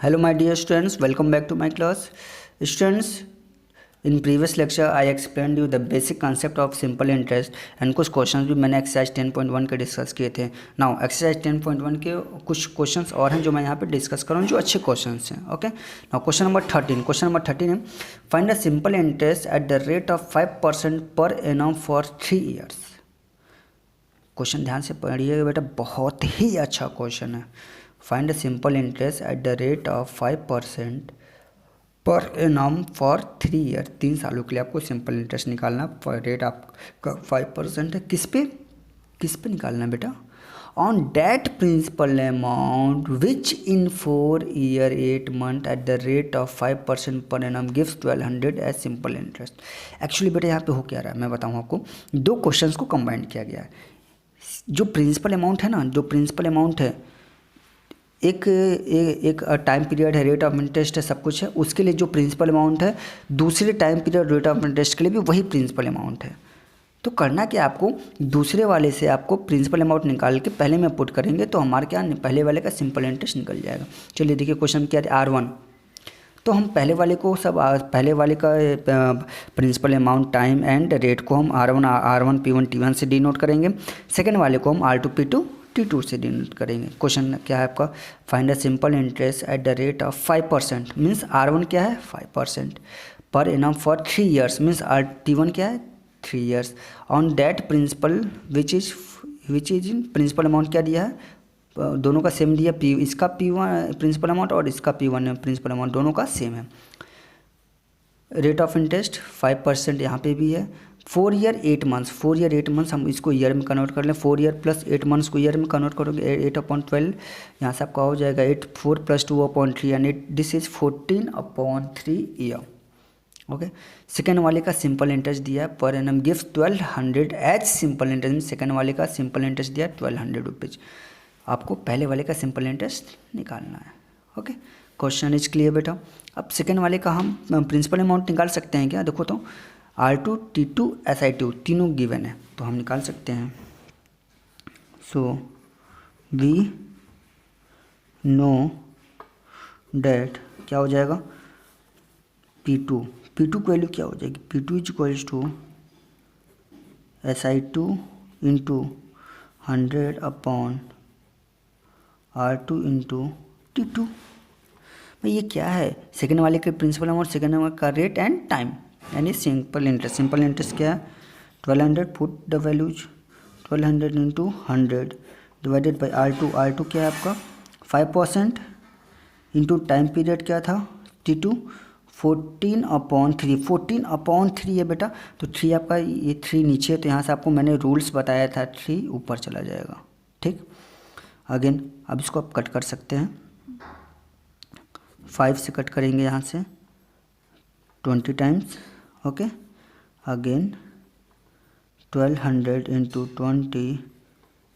Hello my dear students, welcome back to my class. Students, in previous lecture I explained you the basic concept of simple interest and कुछ questions भी मैंने exercise 10.1 के discuss किए थे. Now exercise 10.1 के कुछ questions और हैं जो मैं यहाँ पे डिस्कस कर रहा हूँ जो अच्छे क्वेश्चंस हैं. ओके, नाउ क्वेश्चन नंबर 13 है find a simple interest eight the rate of 5% per annum for 3 years. Question ध्यान से पढ़िएगा बेटा, बहुत ही अच्छा क्वेश्चन है. Find a simple interest eight the rate of 5% per annum for 3 year. 3 सालों के लिए आपको सिंपल इंटरेस्ट निकालना. रेट आपका 5% है. किस पे निकालना है बेटा? On that principal amount which in 4 year 8 month at the rate of 5% per annum gives 1200 as simple interest. Actually बेटा यहाँ पे हो क्या रहा है मैं बताऊँ आपको. दो क्वेश्चंस को कंबाइन किया गया है. जो प्रिंसिपल अमाउंट है ना, जो प्रिंसिपल अमाउंट है, एक टाइम पीरियड है, रेट ऑफ इंटरेस्ट है, सब कुछ है. उसके लिए जो प्रिंसिपल अमाउंट है दूसरे time period rate of interest के लिए भी वही प्रिंसिपल अमाउंट है. तो करना क्या आपको, दूसरे वाले से आपको प्रिंसिपल अमाउंट निकाल के पहले में पुट करेंगे तो हमारे क्या पहले वाले का सिंपल इंटरेस्ट निकल जाएगा. चलिए देखिए क्वेश्चन क्या है R1. तो हम पहले वाले का principal amount time and rate को हम R1 P1 T1 से डिनोट करेंगे. सेकेंड वाले को हम R2 P2 T2 से डिनोट करेंगे. क्वेश्चन क्या है आपका, find a simple interest eight the rate of 5%. Means R1 क्या है 5% per annum for 3 years. Means T1 क्या है 3 years. On that principal which is in principle amount क्या दिया है, दोनों का सेम दिया. इसका P1 प्रिंसिपल अमाउंट और इसका P1 प्रिंसिपल अमाउंट दोनों का सेम है. रेट ऑफ इंटरेस्ट 5% यहाँ पे भी है. 4 ईयर 8 मंथ्स हम इसको ईयर में कन्वर्ट कर लें. 4 ईयर प्लस 8 मंथ्स को ईयर में कन्वर्ट करोगे 8/12. यहाँ से आपका हो जाएगा 8 4 + 2/3 and this is 14/3 year. Okay, second वाले का सिंपल इंटरेस्ट दिया है per annum gives 1200 as simple interest. Second वाले का सिंपल इंटरेस्ट दिया 1200 रुपीज़. आपको पहले वाले का सिंपल इंटरेस्ट निकालना है. ओके, क्वेश्चन इज क्लियर बेटा. अब सेकेंड वाले का हम प्रिंसिपल अमाउंट निकाल सकते हैं क्या? देखो तो R2 T2 SI2 तीनों गिवन है तो हम निकाल सकते हैं. सो वी नो डैट क्या हो जाएगा P2 की वैल्यू क्या हो जाएगी, P2 is equals to SI2 into 100 upon R2 into T2. भाई ये क्या है, सेकेंड वाले के प्रिंसिपल अमाउंट, सेकेंड वाले का रेट एंड टाइम यानी सिंपल इंटरेस्ट. सिंपल इंटरेस्ट क्या है 1200. Put the values 1200 into 100 divided by R2 क्या है आपका 5% इंटू टाइम पीरियड क्या था T2 14/3 है बेटा. तो 3 आपका ये 3 नीचे है तो यहाँ से आपको मैंने रूल्स बताया था 3 ऊपर चला जाएगा. ठीक, अगेन अब इसको आप कट कर सकते हैं. 5 से कट करेंगे यहाँ से 20 times. Okay, again 1200 into 20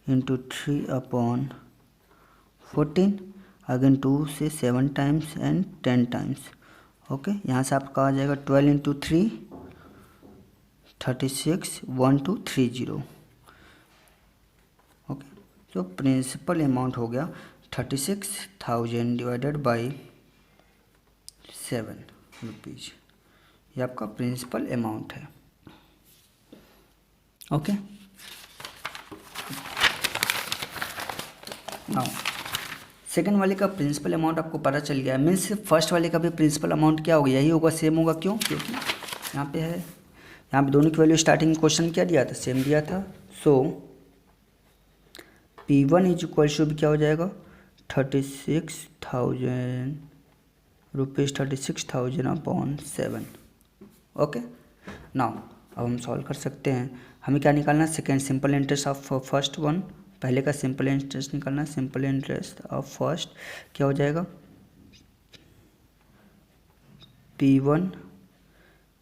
into 3/14. Again 2 से 7 टाइम्स एंड 10 टाइम्स. ओके, यहाँ से आपका आ जाएगा 12 इंटू 3 36 1230. ओके, तो प्रिंसिपल अमाउंट हो गया 36,000 डिवाइडेड बाई 7 रुपीज़. ये आपका प्रिंसिपल अमाउंट है. ओके, नाउ सेकेंड वाले का प्रिंसिपल अमाउंट आपको पता चल गया. मीन्स फर्स्ट वाले का भी प्रिंसिपल अमाउंट क्या होगा, यही होगा, सेम होगा. क्यों? क्योंकि यहाँ पे है, यहाँ पे दोनों की वैल्यू स्टार्टिंग क्वेश्चन क्या दिया था, सेम दिया था. सो P1 इज इक्वल टू क्या हो जाएगा 36,000 रुपीज़ 36,000 अपॉन 7. ओके, नाउ अब हम सॉल्व कर सकते हैं. हमें क्या निकालना है, second simple interest of first one. पहले का सिंपल इंटरेस्ट निकालना है. सिंपल इंटरेस्ट ऑफ फर्स्ट क्या हो जाएगा P1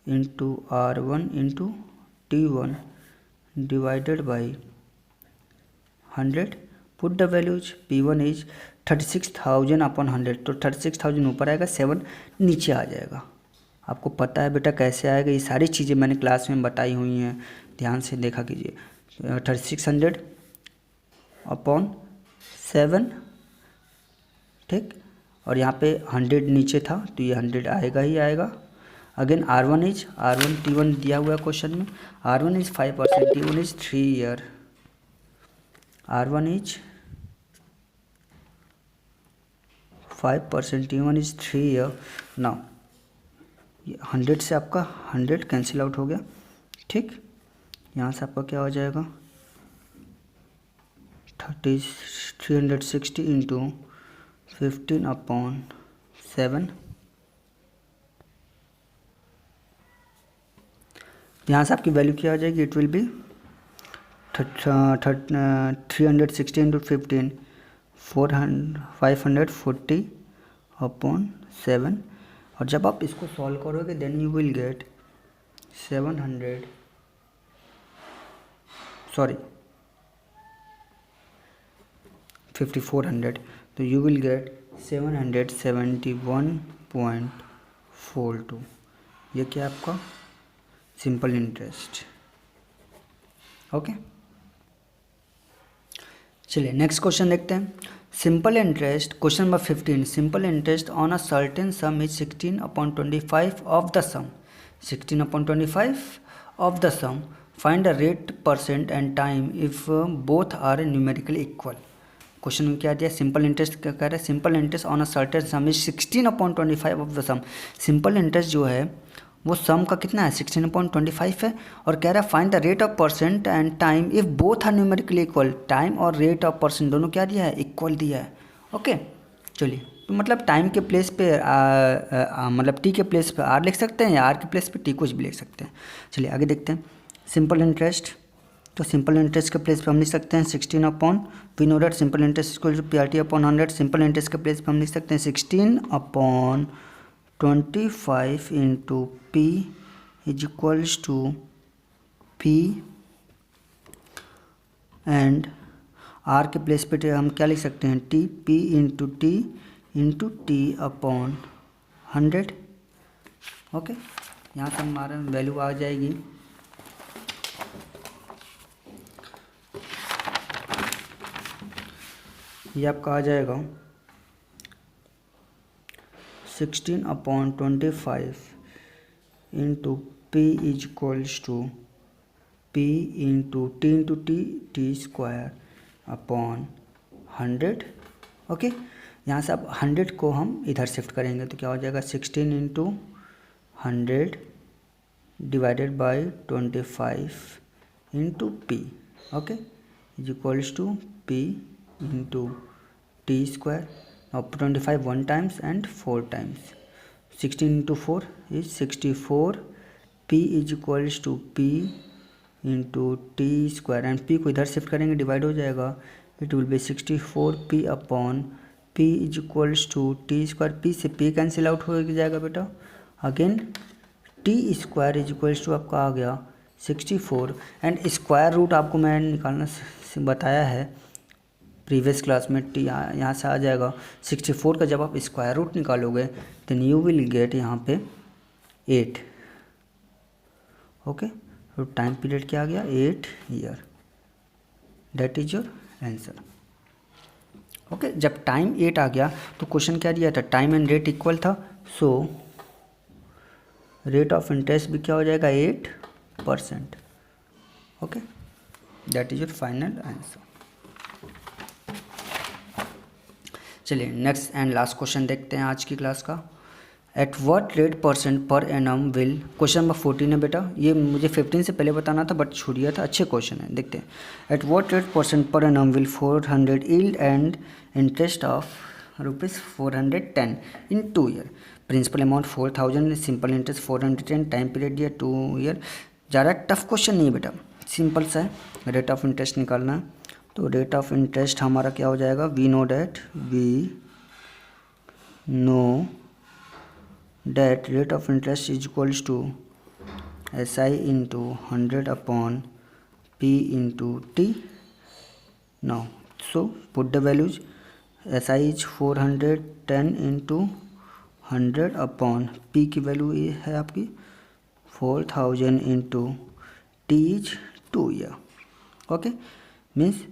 into R1 into T1 divided by 100. Put the values. P1 is 36,000 upon 100. तो 36,000 ऊपर आएगा, 7 नीचे आ जाएगा. आपको पता है बेटा कैसे आएगा, ये सारी चीज़ें मैंने क्लास में बताई हुई हैं, ध्यान से देखा कीजिए. 3600 अपॉन 7. ठीक, और यहाँ पे 100 नीचे था तो ये 100 आएगा ही आएगा। अगेन R1 T1 दिया हुआ है क्वेश्चन में, R1 is 5%, T1 is 3 year, R1 is 5%, T1 is 3 year. Now 100 से आपका 100 कैंसिल आउट हो गया, ठीक। यहाँ से आपका क्या हो जाएगा 360 इंटू 15/7। यहाँ से आपकी वैल्यू क्या आ जाएगी, इट विल बी 360 इंटू 15 540/7। और जब आप इसको सॉल्व करोगे देन यू विल गेट 5400, तो यू विल गेट 771.42। ये क्या आपका सिंपल इंटरेस्ट। ओके, चलिए नेक्स्ट क्वेश्चन देखते हैं। Simple interest, question number 15, simple interest on a certain sum is 16/25 of the sum, 16/25 of the sum, find the rate percent and time if both are numerically equal. Question में क्या दिया, simple interest क्या कह रहा है, simple interest on a certain sum is 16/25 of the sum. Simple interest जो है वो सम का कितना है 16/25 है, और कह रहा है find the rate of percent and time if both are numerically equal. Time और रेट ऑफ परसेंट दोनों क्या दिया है, इक्वल दिया है। ओके, चलिए तो मतलब टाइम के प्लेस पे मतलब टी के प्लेस पे आर लिख सकते हैं या आर के प्लेस पे टी कुछ भी लिख सकते हैं। चलिए आगे देखते हैं सिंपल इंटरेस्ट। तो सिंपल इंटरेस्ट के प्लेस पे हम लिख सकते हैं 16 we know that simple interest equal to PRT/100। Simple interest के प्लेस पे हम लिख सकते हैं 16/25 into P is equals to P, and R के प्लेस पे हम क्या लिख सकते हैं T, P into T/100। Okay, यहाँ से हमारा वैल्यू आ जाएगी ये आपका आ जाएगा 16/25 into P is equals to P into T/100। Okay, यहाँ से अब 100 को हम इधर शिफ्ट करेंगे तो क्या हो जाएगा 16 into 100 divided by 25 into P, okay, is equals to P into T²। Now 25 1 times and 4 times, 16 into 4 is 64, P is equals to P into T² and P को इधर शिफ्ट करेंगे डिवाइड हो जाएगा, it will be 64P/P is equals to T²। P से P cancel out हो जाएगा बेटा, again T² is equals to आपका आ गया 64, एंड स्क्वायर रूट आपको मैं निकालना बताया है प्रीवियस क्लास में। टी यहाँ से आ जाएगा 64 का जब आप स्क्वायर रूट निकालोगे देन यू विल गेट यहाँ पे 8। ओके, तो टाइम पीरियड क्या आ गया 8 year, that is your answer. Okay, जब टाइम 8 आ गया तो क्वेश्चन क्या दिया था, टाइम एंड रेट इक्वल था, सो रेट ऑफ इंटरेस्ट भी क्या हो जाएगा 8%। Okay, that is your final answer. चलिए नेक्स्ट एंड लास्ट क्वेश्चन देखते हैं आज की क्लास का। Eight what rate percent per annum will, question number 14 है बेटा, ये मुझे 15 से पहले बताना था बट छूट गया था, अच्छे क्वेश्चन है, देखते हैं। At what rate percent per annum will 400 yield and interest of ₹410 in 2 year. Principal amount 4000, simple interest 410, time period दिया 2 ईयर। ज़्यादा टफ क्वेश्चन नहीं है बेटा, सिंपल सा है, रेट ऑफ इंटरेस्ट निकालना है। तो रेट ऑफ इंटरेस्ट हमारा क्या हो जाएगा, we know that rate of interest is equals to SI into 100/P into T। Now so put the values, SI is 410 into 100/P की वैल्यू ये है आपकी 4000 into T is 2 year. Okay, means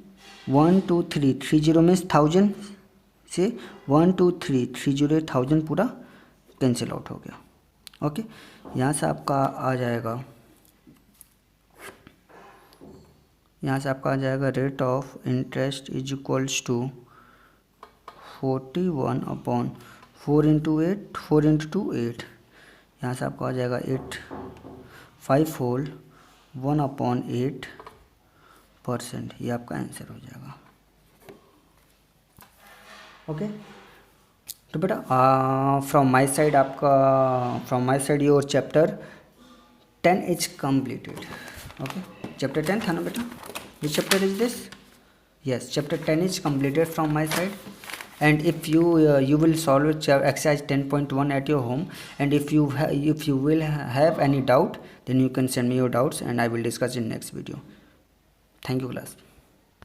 1 2 3 30 means 1000, से 1 2 3 308,000 पूरा cancel out हो गया। Okay, यहाँ से आपका आ जाएगा, यहाँ से आपका आ जाएगा rate of interest is equals to 41/4 into 8, 4 into 2 8। यहाँ से आपको आ जाएगा 8 5 होल 1/8%। ये आपका आंसर हो जाएगा। ओके, तो बेटा from my side your chapter 10 is completed. Okay, chapter 10 था ना बेटा, ये chapter is this, yes, chapter 10 is completed from my side. And if you will solve exercise 10.1 at your home, and if you will have any doubt, then you can send me your doubts and I will discuss in next video. Thank you class.